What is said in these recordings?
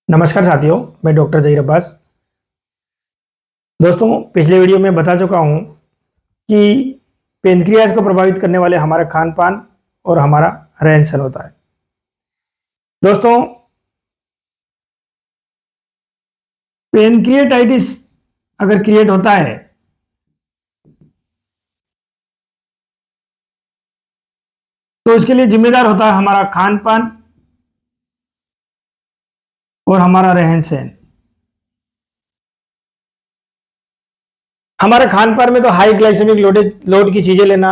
नमस्कार साथियों, मैं डॉक्टर जहीर अब्बास। दोस्तों, पिछले वीडियो में बता चुका हूं कि पेनक्रियाज को प्रभावित करने वाले हमारा खान पान और हमारा रहन सहन होता है। दोस्तों, पेनक्रिएटाइटिस अगर क्रिएट होता है तो इसके लिए जिम्मेदार होता है हमारा खान पान और हमारा रहन सहन। हमारे खान पान में तो हाई ग्लाइसेमिक लोड की चीजें लेना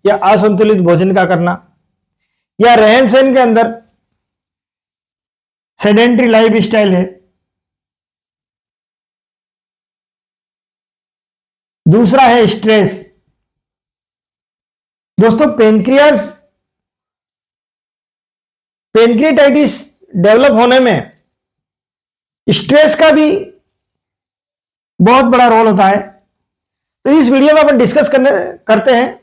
या असंतुलित भोजन का करना, या रहन सहन के अंदर सेडेंट्री लाइफ स्टाइल है। दूसरा है स्ट्रेस। दोस्तों, पेनक्रिएटाइटिस डेवलप होने में स्ट्रेस का भी बहुत बड़ा रोल होता है। तो इस वीडियो में अपन डिस्कस करते हैं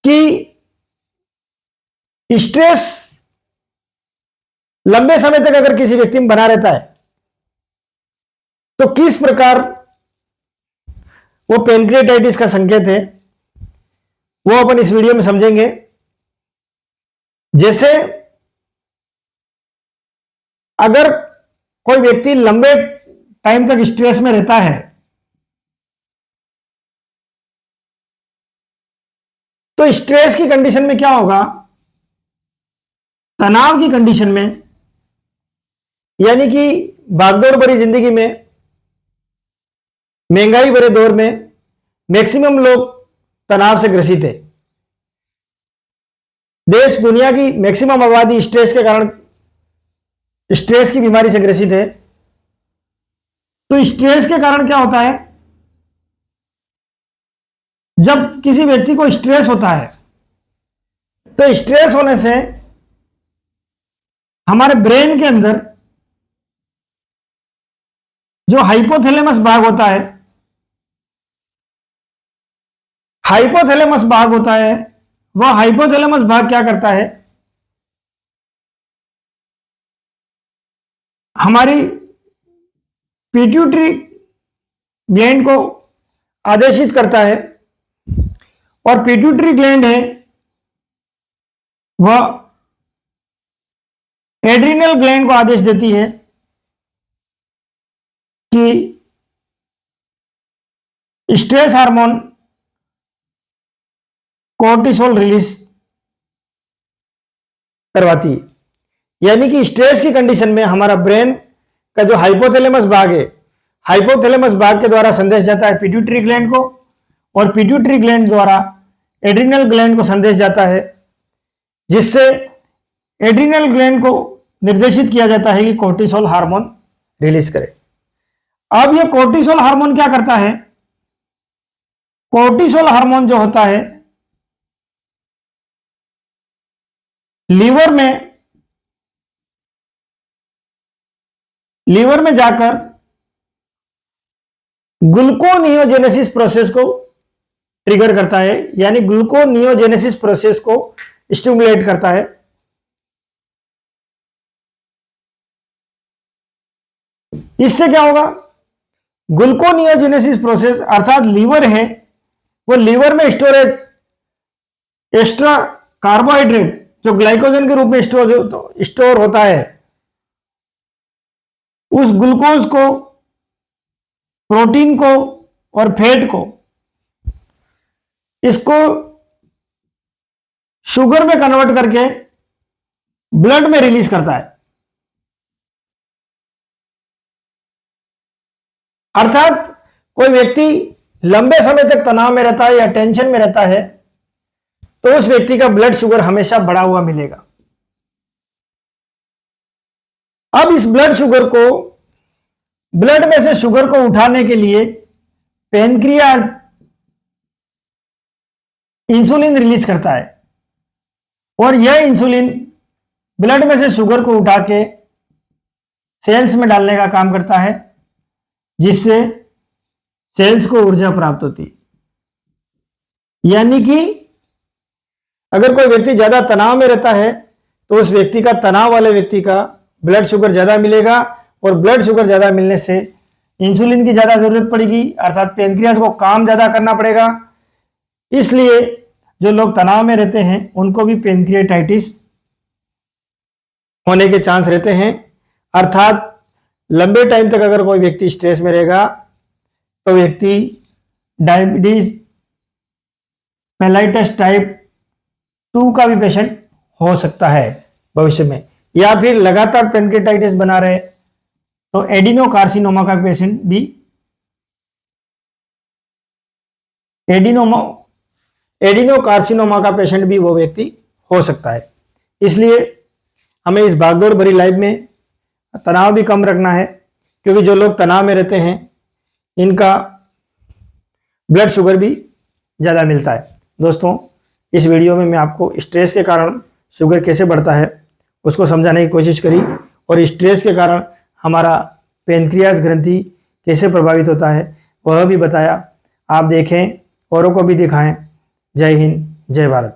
कि स्ट्रेस लंबे समय तक अगर किसी व्यक्ति में बना रहता है तो किस प्रकार वो पेनक्रिएटाइटिस का संकेत है, वो अपन इस वीडियो में समझेंगे। जैसे अगर कोई व्यक्ति लंबे टाइम तक स्ट्रेस में रहता है तो स्ट्रेस की कंडीशन में क्या होगा, तनाव की कंडीशन में, यानी कि भागदौड़ भरी जिंदगी में, महंगाई भरे दौर में मैक्सिमम लोग तनाव से ग्रसित है। देश दुनिया की मैक्सिमम आबादी स्ट्रेस के कारण स्ट्रेस की बीमारी से ग्रसित है। तो स्ट्रेस के कारण क्या होता है, जब किसी व्यक्ति को स्ट्रेस होता है तो स्ट्रेस होने से हमारे ब्रेन के अंदर जो हाइपोथैलेमस भाग होता है, वह हाइपोथैलेमस भाग क्या करता है, हमारी पिट्यूटरी ग्लैंड को आदेशित करता है। और पिट्यूटरी ग्लैंड है वह एड्रिनल ग्लैंड को आदेश देती है कि स्ट्रेस हार्मोन कोर्टिसोल रिलीज करवाती है। यानी कि स्ट्रेस की कंडीशन में हमारा ब्रेन का जो हाइपोथैलेमस भाग है, हाइपोथैलेमस भाग के द्वारा संदेश जाता है पिट्यूटरी ग्लैंड को, और पिट्यूटरी ग्लैंड द्वारा एड्रिनल ग्लैंड को संदेश जाता है, जिससे एड्रिनल ग्लैंड को निर्देशित किया जाता है कि कोर्टिसोल हार्मोन रिलीज करे। अब यह कोर्टिसोल हार्मोन क्या करता है, कोर्टिसोल हार्मोन जो होता है लीवर में जाकर ग्लूकोनियोजेनेसिस प्रोसेस को ट्रिगर करता है, यानी ग्लूकोनियोजेनेसिस प्रोसेस को स्टिमुलेट करता है। इससे क्या होगा, ग्लूकोनियोजेनेसिस प्रोसेस अर्थात लीवर है, वो लीवर में स्टोरेज एक्स्ट्रा कार्बोहाइड्रेट जो ग्लाइकोजन के रूप में स्टोर होता है, उस ग्लूकोज को, प्रोटीन को और फैट को, इसको शुगर में कन्वर्ट करके ब्लड में रिलीज करता है। अर्थात कोई व्यक्ति लंबे समय तक तनाव में रहता है या टेंशन में रहता है तो उस व्यक्ति का ब्लड शुगर हमेशा बढ़ा हुआ मिलेगा। अब इस ब्लड में से शुगर को उठाने के लिए पेनक्रियाज इंसुलिन रिलीज करता है, और यह इंसुलिन ब्लड में से शुगर को उठा के सेल्स में डालने का काम करता है, जिससे सेल्स को ऊर्जा प्राप्त होती है। यानी कि अगर कोई व्यक्ति ज्यादा तनाव में रहता है तो उस व्यक्ति का, तनाव वाले व्यक्ति का ब्लड शुगर ज़्यादा मिलेगा और ब्लड शुगर ज़्यादा मिलने से इंसुलिन की ज़्यादा ज़रूरत पड़ेगी, अर्थात पेनक्रियाज को काम ज़्यादा करना पड़ेगा। इसलिए जो लोग तनाव में रहते हैं उनको भी पेनक्रियाटाइटिस होने के चांस रहते हैं। अर्थात लंबे टाइम तक अगर कोई व्यक्ति स्ट्रेस में रहेगा तो व्यक्ति डायबिटीज मेलाइटस टाइप 2 का भी पेशेंट हो सकता है भविष्य में, या फिर लगातार पेनक्रियाटाइटिस बना रहे तो एडिनोकार्सिनोमा का पेशेंट भी एडिनोकार्सिनोमा का पेशेंट भी वो व्यक्ति हो सकता है। इसलिए हमें इस भागदौड़ भरी लाइफ में तनाव भी कम रखना है, क्योंकि जो लोग तनाव में रहते हैं इनका ब्लड शुगर भी ज़्यादा मिलता है। दोस्तों, इस वीडियो में मैं आपको स्ट्रेस के कारण शुगर कैसे बढ़ता है उसको समझाने की कोशिश करी, और स्ट्रेस के कारण हमारा पेनक्रियाज ग्रंथि कैसे प्रभावित होता है वह भी बताया। आप देखें, औरों को भी दिखाएं। जय हिंद, जय भारत।